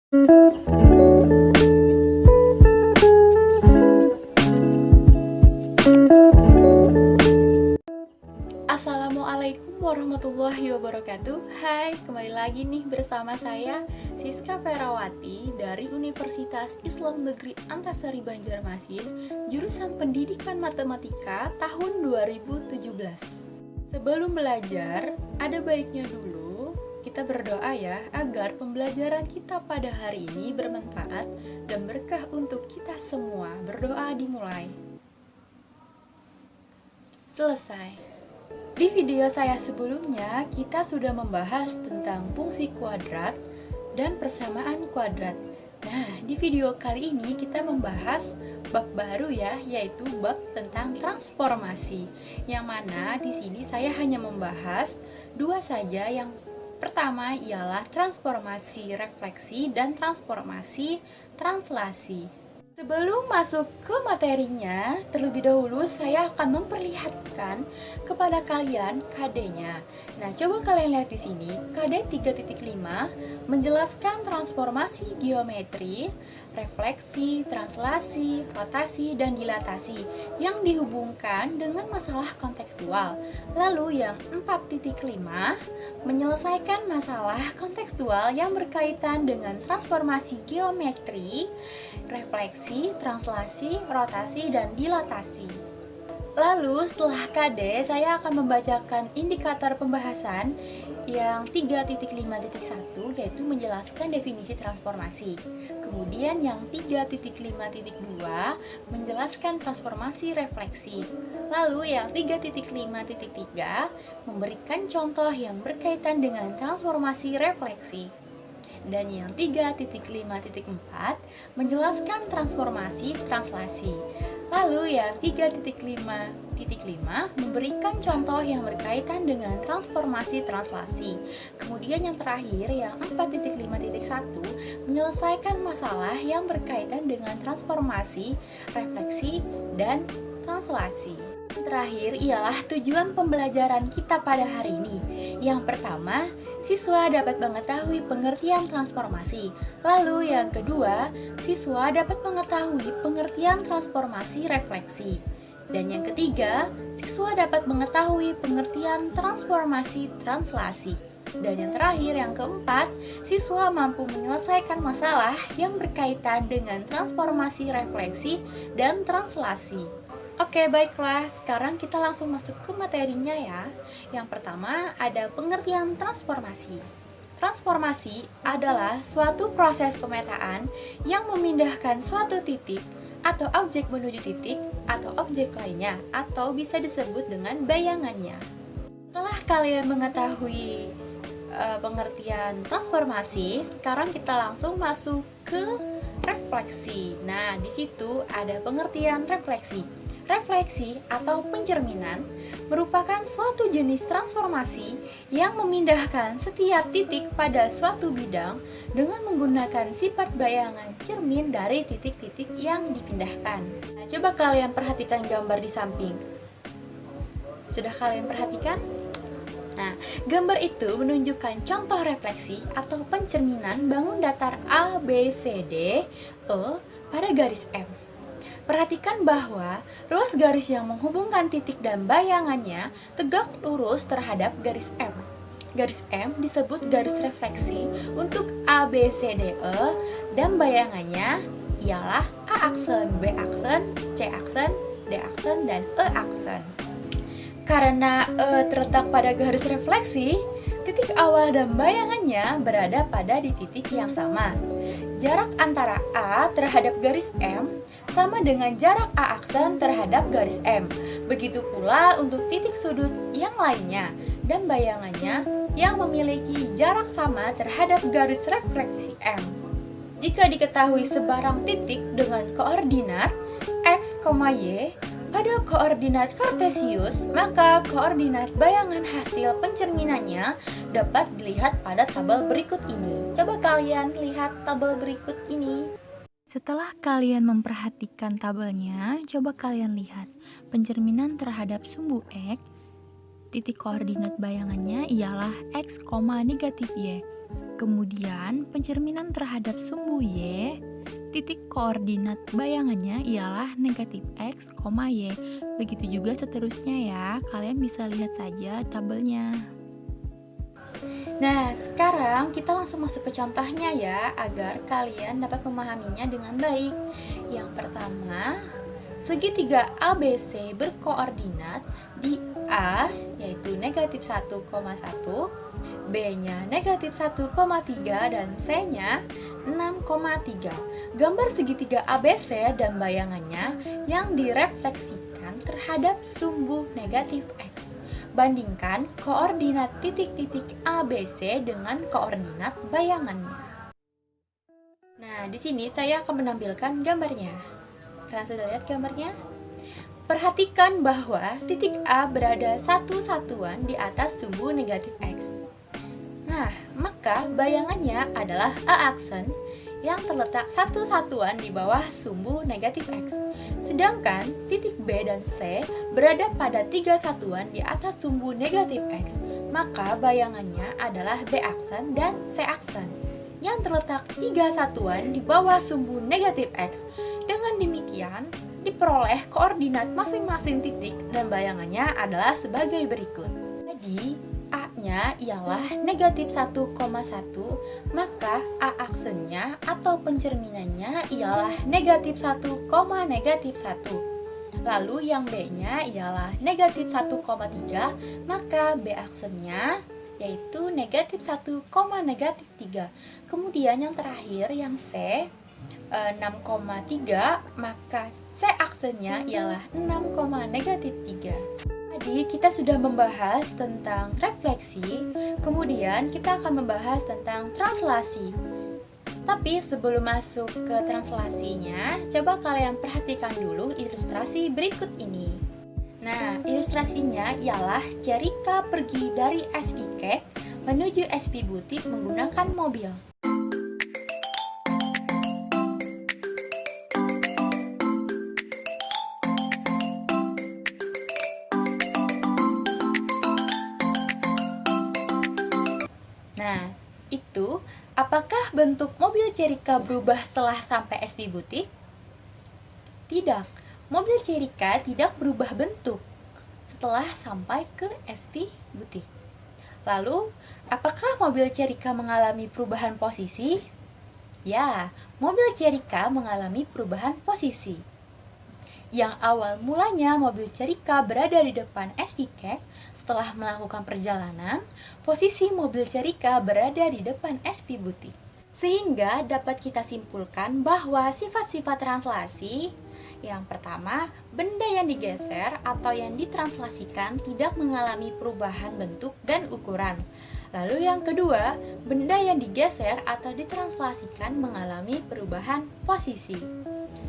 Assalamualaikum warahmatullahi wabarakatuh. Hai, kembali lagi nih bersama saya Siska Ferawati dari Universitas Islam Negeri Antasari Banjarmasin, jurusan Pendidikan Matematika tahun 2017. Sebelum belajar, ada baiknya dulu kita berdoa ya, agar pembelajaran kita pada hari ini bermanfaat dan berkah untuk kita semua. Berdoa dimulai. Selesai. Di video saya sebelumnya, kita sudah membahas tentang fungsi kuadrat dan persamaan kuadrat. Nah, di video kali ini kita membahas bab baru ya, yaitu bab tentang transformasi. Yang mana di sini saya hanya membahas dua saja. Yang pertama ialah transformasi refleksi dan transformasi translasi. Sebelum masuk ke materinya, terlebih dahulu saya akan memperlihatkan kepada kalian KD-nya. Nah, coba kalian lihat di sini, KD 3.5 menjelaskan transformasi geometri, refleksi, translasi, rotasi, dan dilatasi yang dihubungkan dengan masalah kontekstual. Lalu yang 4.5 menyelesaikan masalah kontekstual yang berkaitan dengan transformasi geometri, refleksi, translasi, rotasi, dan dilatasi. Lalu setelah KD, saya akan membacakan indikator pembahasan yang 3.5.1, yaitu menjelaskan definisi transformasi. Kemudian yang 3.5.2 menjelaskan transformasi refleksi. Lalu yang 3.5.3 memberikan contoh yang berkaitan dengan transformasi refleksi. Dan yang 3.5.4 menjelaskan transformasi translasi. Lalu yang 3.5.5 memberikan contoh yang berkaitan dengan transformasi translasi. Kemudian yang terakhir yang 4.5.1 menyelesaikan masalah yang berkaitan dengan transformasi, refleksi, dan translasi. Terakhir ialah tujuan pembelajaran kita pada hari ini. Yang pertama, siswa dapat mengetahui pengertian transformasi. Lalu yang kedua, siswa dapat mengetahui pengertian transformasi refleksi. Dan yang ketiga, siswa dapat mengetahui pengertian transformasi translasi. Dan yang terakhir, yang keempat, siswa mampu menyelesaikan masalah yang berkaitan dengan transformasi refleksi dan translasi. Oke, baiklah, sekarang kita langsung masuk ke materinya ya. Yang pertama ada pengertian transformasi. Transformasi adalah suatu proses pemetaan yang memindahkan suatu titik atau objek menuju titik atau objek lainnya, atau bisa disebut dengan bayangannya. Setelah kalian mengetahui pengertian transformasi, sekarang kita langsung masuk ke refleksi. Nah, di situ ada pengertian refleksi. Refleksi atau pencerminan merupakan suatu jenis transformasi yang memindahkan setiap titik pada suatu bidang dengan menggunakan sifat bayangan cermin dari titik-titik yang dipindahkan. Nah, coba kalian perhatikan gambar di samping. Sudah kalian perhatikan? Nah, gambar itu menunjukkan contoh refleksi atau pencerminan bangun datar A, B, C, D, E pada garis M. Perhatikan bahwa ruas garis yang menghubungkan titik dan bayangannya tegak lurus terhadap garis M. Garis M disebut garis refleksi untuk A, B, C, D, E, dan bayangannya ialah A aksen, B aksen, C aksen, D aksen, dan E aksen. Karena E terletak pada garis refleksi, titik awal dan bayangannya berada pada di titik yang sama. Jarak antara A terhadap garis M sama dengan jarak A aksen terhadap garis M. Begitu pula untuk titik sudut yang lainnya dan bayangannya yang memiliki jarak sama terhadap garis refleksi M. Jika diketahui sebarang titik dengan koordinat X, Y pada koordinat kartesius, maka koordinat bayangan hasil pencerminannya dapat dilihat pada tabel berikut ini. Coba kalian lihat tabel berikut ini. Setelah kalian memperhatikan tabelnya, coba kalian lihat pencerminan terhadap sumbu X. Titik koordinat bayangannya ialah X, negatif Y. Kemudian, pencerminan terhadap sumbu Y, titik koordinat bayangannya ialah negatif X, Y. Begitu juga seterusnya ya, kalian bisa lihat saja tabelnya. Nah, sekarang kita langsung masuk ke contohnya ya, agar kalian dapat memahaminya dengan baik. Yang pertama, segitiga ABC berkoordinat di A, yaitu negatif 1,1, B-nya negatif 1,3, dan C-nya 6,3. Gambar segitiga ABC dan bayangannya yang direfleksikan terhadap sumbu negatif X. Bandingkan koordinat titik-titik ABC dengan koordinat bayangannya. Nah, di sini saya akan menampilkan gambarnya. Kalian sudah lihat gambarnya? Perhatikan bahwa titik A berada satu satuan di atas sumbu negatif X. Nah, maka bayangannya adalah A aksen yang terletak satu satuan di bawah sumbu negatif X. Sedangkan titik B dan C berada pada 3 satuan di atas sumbu negatif X. Maka bayangannya adalah B aksen dan C aksen yang terletak 3 satuan di bawah sumbu negatif X. Dengan demikian, diperoleh koordinat masing-masing titik dan bayangannya adalah sebagai berikut. Jadi, A-nya ialah negatif 1,1, maka A aksennya atau pencerminannya ialah negatif 1, negatif 1. Lalu yang B-nya ialah negatif 1,3, maka B aksennya yaitu negatif 1, negatif 3. Kemudian yang terakhir yang C 6,3, maka C aksennya ialah 6, negatif 3. Tadi kita sudah membahas tentang refleksi, kemudian kita akan membahas tentang translasi. Tapi sebelum masuk ke translasinya, coba kalian perhatikan dulu ilustrasi berikut ini. Nah, ilustrasinya ialah Cerika pergi dari SV Cake menuju SV Butik menggunakan mobil. Nah, itu apakah bentuk mobil Cerika berubah setelah sampai SV Butik? Tidak, mobil Cerika tidak berubah bentuk setelah sampai ke SV Butik. Lalu, apakah mobil Cerika mengalami perubahan posisi? Ya, mobil Cerika mengalami perubahan posisi. Yang awal mulanya mobil Cerika berada di depan SV Cake, setelah melakukan perjalanan, posisi mobil Cerika berada di depan SV Butik. Sehingga dapat kita simpulkan bahwa sifat-sifat translasi, yang pertama, benda yang digeser atau yang ditranslasikan tidak mengalami perubahan bentuk dan ukuran. Lalu yang kedua, benda yang digeser atau ditranslasikan mengalami perubahan posisi.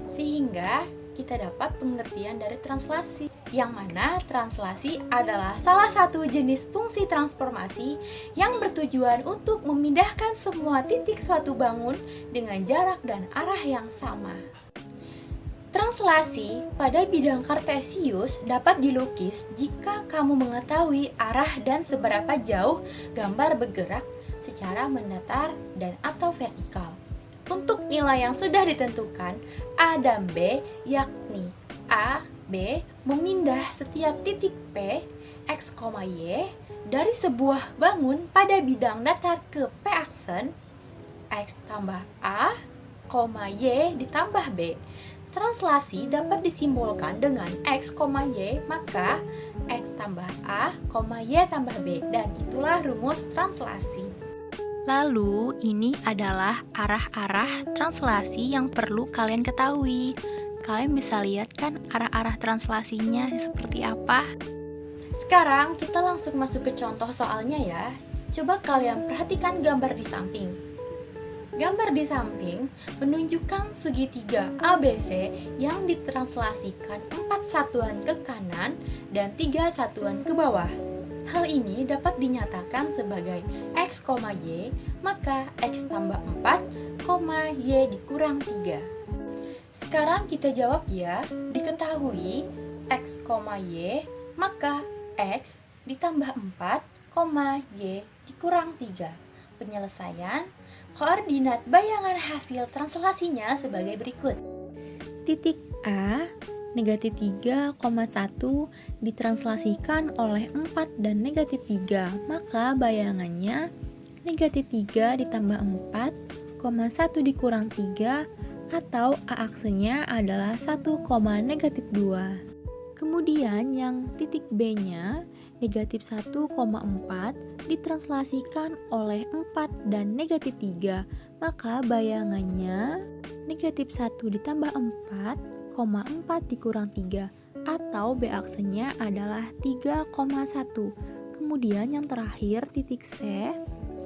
Sehingga kita dapat pengertian dari translasi, yang mana translasi adalah salah satu jenis fungsi transformasi yang bertujuan untuk memindahkan semua titik suatu bangun dengan jarak dan arah yang sama. Translasi pada bidang kartesius dapat dilukis jika kamu mengetahui arah dan seberapa jauh gambar bergerak secara mendatar dan atau vertikal. Untuk nilai yang sudah ditentukan A dan B, yakni A, B memindah setiap titik P, X, Y dari sebuah bangun pada bidang datar ke P aksen, X tambah A, Y ditambah B. Translasi dapat disimbolkan dengan X, Y, maka X tambah A, Y tambah B, dan itulah rumus translasi. Lalu, ini adalah arah-arah translasi yang perlu kalian ketahui. Kalian bisa lihat kan arah-arah translasinya seperti apa? Sekarang kita langsung masuk ke contoh soalnya ya. Coba kalian perhatikan gambar di samping. Gambar di samping menunjukkan segitiga ABC yang ditranslasikan 4 satuan ke kanan dan 3 satuan ke bawah. Hal ini dapat dinyatakan sebagai X, Y, maka X tambah 4, Y dikurang 3. Sekarang kita jawab ya, diketahui X, Y, maka X ditambah 4, Y dikurang 3. penyelesaian, koordinat bayangan hasil translasinya sebagai berikut. Titik A, negatif 3,1 ditranslasikan oleh 4 dan negatif 3, maka bayangannya negatif 3 ditambah 4, 1 dikurang 3, atau A-aksenya adalah 1, negatif 2. Kemudian yang titik B-nya, negatif 1,4 ditranslasikan oleh 4 dan negatif 3, maka bayangannya negatif 1 ditambah 4, 4 dikurang 3, atau B-aksenya adalah 3,1. Kemudian yang terakhir titik C,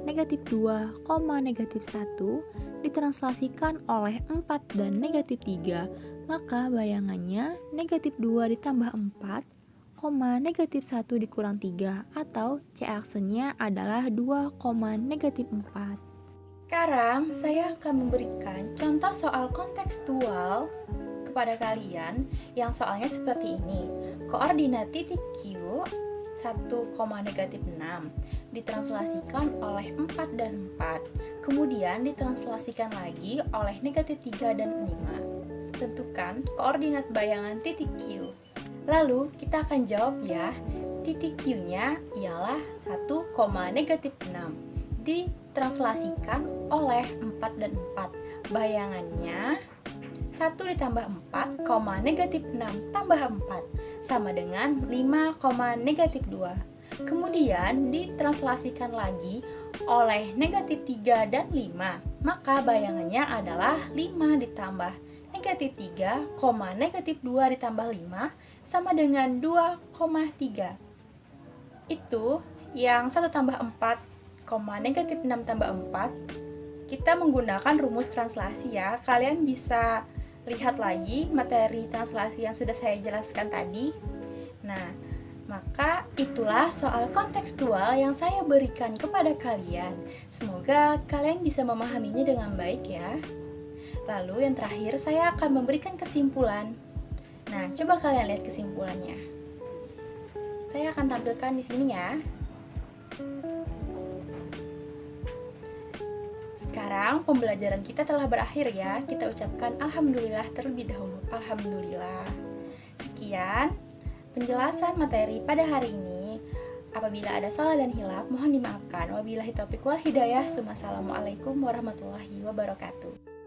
negatif 2, negatif 1 ditranslasikan oleh 4 dan negatif 3, maka bayangannya negatif 2 ditambah 4, negatif 1 dikurang 3, atau C-aksenya adalah 2, negatif 4. Sekarang saya akan memberikan contoh soal kontekstual kepada kalian yang soalnya seperti ini. Koordinat titik Q 1, negatif 6 ditranslasikan oleh 4 dan 4, kemudian ditranslasikan lagi oleh negatif 3 dan 5. Tentukan koordinat bayangan titik Q. Lalu kita akan jawab ya. Titik Q-nya ialah 1, negatif 6 ditranslasikan oleh 4 dan 4. Bayangannya 1 ditambah 4, negatif 6 tambah 4 sama dengan 5, negatif 2. Kemudian ditranslasikan lagi oleh negatif 3 dan 5. Maka bayangannya adalah 5 ditambah negatif 3, negatif 2 ditambah 5 sama dengan 2,3. Itu yang 1 tambah 4, negatif 6 tambah 4. Kita menggunakan rumus translasi ya. Kalian bisa lihat lagi materi translasi yang sudah saya jelaskan tadi. Nah, maka itulah soal kontekstual yang saya berikan kepada kalian. Semoga kalian bisa memahaminya dengan baik ya. Lalu yang terakhir saya akan memberikan kesimpulan. Nah, coba kalian lihat kesimpulannya. Saya akan tampilkan di sini ya. Sekarang pembelajaran kita telah berakhir ya. Kita ucapkan alhamdulillah terlebih dahulu. Alhamdulillah. Sekian penjelasan materi pada hari ini. Apabila ada salah dan hilaf, mohon dimaafkan. Wabillahi taufiq wal hidayah. Wassalamualaikum warahmatullahi wabarakatuh.